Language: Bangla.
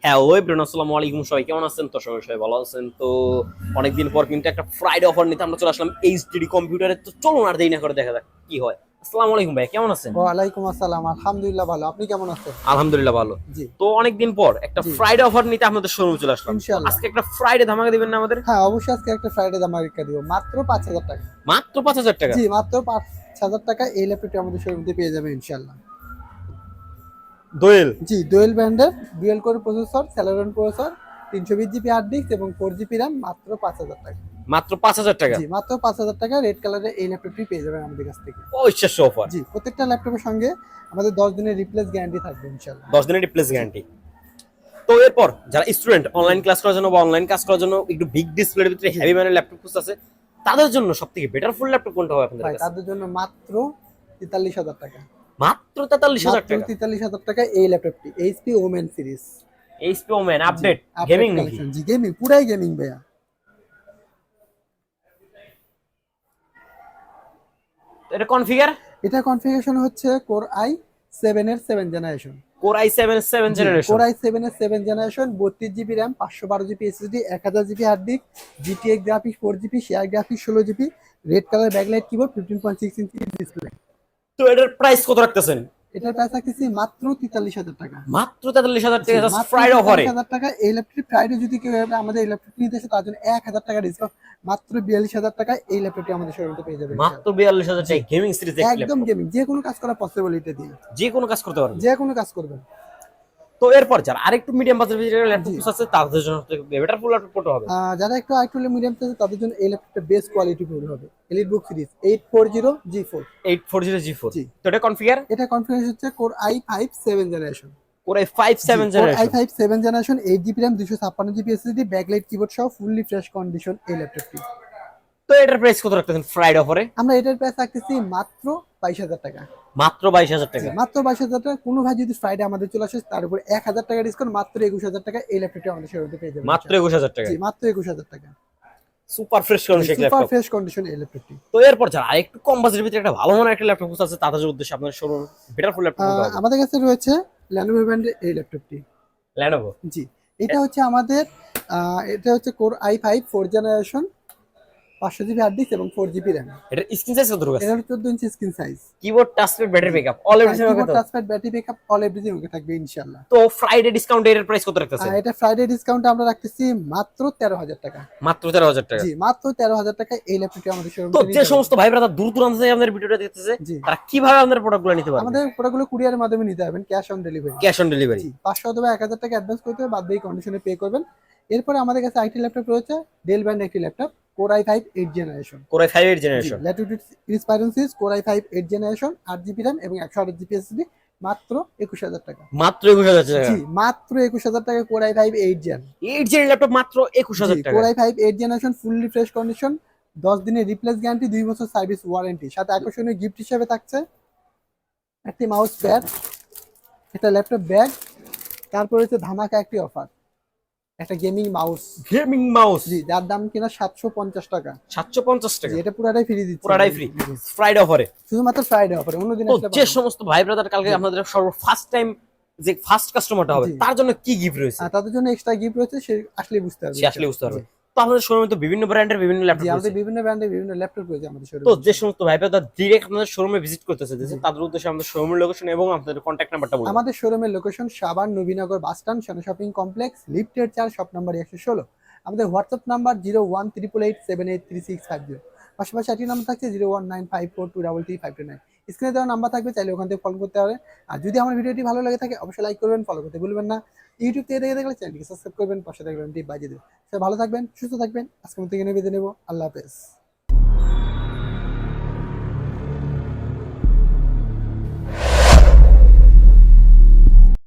হ্যালো এভরিওয়ান, আসসালামু আলাইকুম। সবাই কেমন আছেন? তো সবাই ভালো আছেন তো? অনেকদিন পর কিন্তু একটা ফ্রাইডে অফার নিতে আমরা চলে আসলাম এইচডিডি কম্পিউটারে। তো চলুন আর দেরি না করে দেখা যাক কি হয়। আসসালামু আলাইকুম ভাই, কেমন আছেন? ওয়ালাইকুম আসসালাম, আলহামদুলিল্লাহ ভালো। আপনি কেমন আছেন? আলহামদুলিল্লাহ ভালো। জি। তো অনেকদিন পর একটা জি। ফ্রাইডে অফার নিতে আপনাদের শোরুমে চলে আসলাম। তো ইনশাল্লাহ। আজকে একটা ফ্রাইডে ধামাকা দিবেন না আমাদের? হ্যাঁ, অবশ্যই আজকে একটা ফ্রাইডে ধামাকা দিব, মাত্র 5,000 টাকা। মাত্র 5,000 টাকা? জি, মাত্র 5,000 টাকা এই ল্যাপটপটি আমাদের শোরুমে পেয়ে যাবে ইনশাল্লাহ। দোয়েল। জি, ডুয়েল ব্র্যান্ডের dual core processor, Celeron processor, 320 GB hard disk এবং 4 জিবি র্যাম, মাত্র 5,000 টাকা। মাত্র 5,000 টাকা? জি, মাত্র 5,000 টাকা রেড কালারের এই ল্যাপটপটি পেয়ে যাবেন আমাদের কাছ থেকে। অবিশ্বাস্য অফার। জি, প্রত্যেকটা ল্যাপটপের সঙ্গে আমাদের 10 দিনের রিপ্লেস গ্যারান্টি থাকবে ইনশাল্লাহ। 10 দিনের রিপ্লেস গ্যারান্টি। তো এরপর যারা স্টুডেন্ট অনলাইন ক্লাস করার জন্য বা অনলাইন কাজ করার জন্য একটু বিগ ডিসপ্লের ভিতরে হেভি মানের ল্যাপটপ খুঁজতেছে, তাদের জন্য সবথেকে বেটার ফুল ল্যাপটপ কোনটা হবে আপনাদের ভাই, কাছে? তাদের জন্য মাত্র 43,000 টাকা। মাত্র 43,000 মাত্র টাকা? 43,000 টাকা এই ল্যাপটপটি, HP Omen series. HP Omen জি, আপডেট আপডেট গেমিং নাকি? কালেকশন। জি, গেমিং, পুরাই গেমিং ভাইয়া। এটা কনফিগার? এটা কনফিগারেশন হচ্ছে কোর আই 7 এর 7 generation. Core i7 7 G, generation. Core I 7 এর 7 generation, 32 GB RAM, 512 GB SSD, 1000 GB hard disk, GTA graphics 4 GB, share graphics 16 GB, red colour backlight keyboard, 15.6 inch display. তো এটার প্রাইস কত রাখতেছেন? এটার প্রাইস রাখতেছি মাত্র 43,000 টাকা। মাত্র 43,000 জি, টাকা জাস্ট মাত্র ফ্রাইডে অফারে? 43,000 টাকা এই ল্যাপটপটি। ফ্রাইডে যদি কেউ আমাদের এই ল্যাপটপ নিতে আসে তার জন্য 1,000 টাকা ডিসকাউন্ট। মাত্র 42,000 টাকা এই ল্যাপটপটি আমাদের শোরুমে পেয়ে যাবে মাত্র ইনশাআল্লাহ। 42,000 জি, টাকা গেমিং সিরিজ একটি একদম ল্যাপটপ। গেমিং, যে কোনো কাজ করা পসিবল এটা দিয়ে। যে কোনো কাজ করতে পারবে। যে কোনো কাজ করবেন। তো এরপর যারা আরেকটু মিডিয়াম বাজেটের ল্যাপটপ জি। আছে তাদের জন্য বেটার ফুল ল্যাপটপ কোনটা হবে? যারা একটু আইটুল মিডিয়াম চাচ্ছে তাদের জন্য এই ল্যাপটপটা বেস্ট কোয়ালিটি ফুল হবে, এলিটবুক সিরিজ 840G4। 840G4। জি, তো এটা কনফিগার? এটা কনফিগারেশন হচ্ছে core i5 7 generation. Core i5 জি, 7 core generation. i5 7 generation, 8 GB RAM, 256 GB SSD, backlight keyboard সহ ফুললি ফ্রেশ কন্ডিশন এই ল্যাপটপটি। তো এটার প্রাইস কত রাখতেছেন ফ্রাইডে অফারে? আমরা এটার প্রাইস রাখতেছি মাত্র 22,000 টাকা। মাত্র 22,000 জি, টাকা? মাত্র 22,000 টাকা। কোনো ভাই যদি ফ্রাইডে আমাদের চলে আসে তার উপর 1,000 টাকা ডিসকাউন্ট, মাত্র 21,000 টাকা এই ল্যাপটপটি আমাদের শোরুমে পেয়ে যাবেন মাত্র ইনশাআল্লাহ। 21,000 টাকা? জি, মাত্র 21,000 টাকা। Super fresh condition super laptop. Fresh condition এই ল্যাপটপটি। তো এরপর যারা আরেকটু কম বাজেটের ভিতরে একটা ভালো মানের একটা ল্যাপটপ আছে তাদের উদ্দেশ্যে আপনার শোরুম বেটার ফুল ল্যাপটপ কোনটা হবে? আমাদের কাছে রয়েছে ল্যানোভো ব্র্যান্ডের এই ল্যাপটপটি। লেনোভো। জি, এটা হচ্ছে আমাদের এটা হচ্ছে core i5 4 generation, 500 GB hard disk এবং 4 জিবি র্যাম। এটার স্ক্রিন সাইজ কত এটা আছে? হচ্ছে 14 inch screen size. Keyboard touchpad battery জি, ব্যাকআপ অল হ্যাঁ, এভরিথিং ওকে কিবোর্ড তো? Touchpad battery backup all everything okay থাকবে ইনশাআল্লাহ। তো ফ্রাইডে ডিসকাউন্ট এর প্রাইস কত রাখতেছেন? এটা ফ্রাইডে ডিসকাউন্ট আমরা রাখতেছি মাত্র 13,000 টাকা। মাত্র 13,000 টাকা? জি, মাত্র 13,000 টাকা এই ল্যাপটপটি আমাদের তো শোরুমে যে নিতে সমস্ত পারবেন। ভাই ব্রাদার দূর দূরান্ত থেকে আমাদের ভিডিওটা দেখতেছে জি, তারা কিভাবে আমাদের প্রোডাক্টগুলো নিতে পারবে? আমাদের প্রোডাক্টগুলো কুরিয়ারের মাধ্যমে নিতে পারবেন, cash on delivery. Cash on delivery? জি, 500 অথবা 1,000 টাকা অ্যাডভান্স করতে হবে, বাদ বাকি কন্ডিশনে পে করবেন। এরপরে আমাদের কাছে আইটি ল্যাপটপ রয়েছে, ডেল ব্র্যান্ড একটি laptop, core i5 8 generation. Core i5 8 জি, generation. Latitude Inspiration series, core i5 8 generation, 8 GB RAM এবং 128 জিবি এসএসডি, মাত্র 21,000 টাকা। মাত্র 21,000 টাকা? জি, মাত্র 21,000 টাকা core i5 8 gen. 8 gen laptop মাত্র জি, 21,000 টাকা? Core i5 8 generation, fully fresh condition, 10 দিনের রিপ্লেস গ্যারান্টি, 2 বছর সার্ভিস ওয়ারেন্টি, সাথে আকর্ষণীয় গিফট হিসেবে থাকছে একটি মাউস প্যাড, একটা ল্যাপটপ ব্যাগ, তারপরে হচ্ছে ধামাকা একটি অফার, একটা গেমিং মাউস। Gaming mouse? জি, যার দাম কিনা 750 টাকা। 750 জি, টাকা? এটা পুরাটাই ফ্রি দিচ্ছি। পুরাটাই ফ্রি ফ্রাইডে অফারে? শুধুমাত্র ফ্রাইডে অফার, অন্যদিন তো আসলে যে পাবেন না। সমস্ত ভাই ব্রাদার কালকে জি। আপনাদের সর্ব ফার্স্ট টাইম যে ফার্স্ট কাস্টমারটা হবে জি। তার জন্য কি গিফট রয়েছে তাদের জন্য এক্সট্রা গিফট রয়েছে, সে আসলে বুঝতে পারবে সে আসলে বুঝতে ইনশাআল্লাহ। পারবে। জি। তো আপনাদের শোরুমে তো বিভিন্ন ব্র্যান্ডের বিভিন্ন জি, ল্যাপটপ আমাদের রয়েছে। বিভিন্ন ব্র্যান্ডের বিভিন্ন ল্যাপটপ রয়েছে আমাদের তো শোরুমে। যে সমস্ত ভাই ব্রাদার ডিরেক্ট আপনাদের শোরুমে ভিজিট করতেছে জি। তাদের উদ্দেশ্যে আমাদের শোরুমের লোকেশন এবং আপনাদের কন্ট্যাক্ট নাম্বারটা বলুন। আমাদের শোরুমের location Savar Nabinagar bus stand, সোনা শপিং কমপ্লেক্স, লিফটের 4, শপ নাম্বার 116। আমাদের হোয়াটসঅ্যাপ নাম্বার 0188887650। পাশাপাশি একটি নাম্বার থাকছে 019542335229। স্ক্রিনে দেওয়া নাম্বার থাকবে, চাইলে ওখান থেকে ফলো করতে পারে। আর যদি আমার ভিডিওটি ভালো লাগে থাকে অবশ্যই লাইক করবেন, ফলো করতে ভুলবেন না। ইউটিউব থেকে দেখে দেখলে চ্যানেলটিকে সাবস্ক্রাইব করবেন, পাশে থাকবেন টিপ বাজিয়ে দেবেন। সবাই ভালো থাকবেন, সুস্থ থাকবেন। আজকের মতো এখানে বিদায় নেব। আল্লাহ হাফেজ।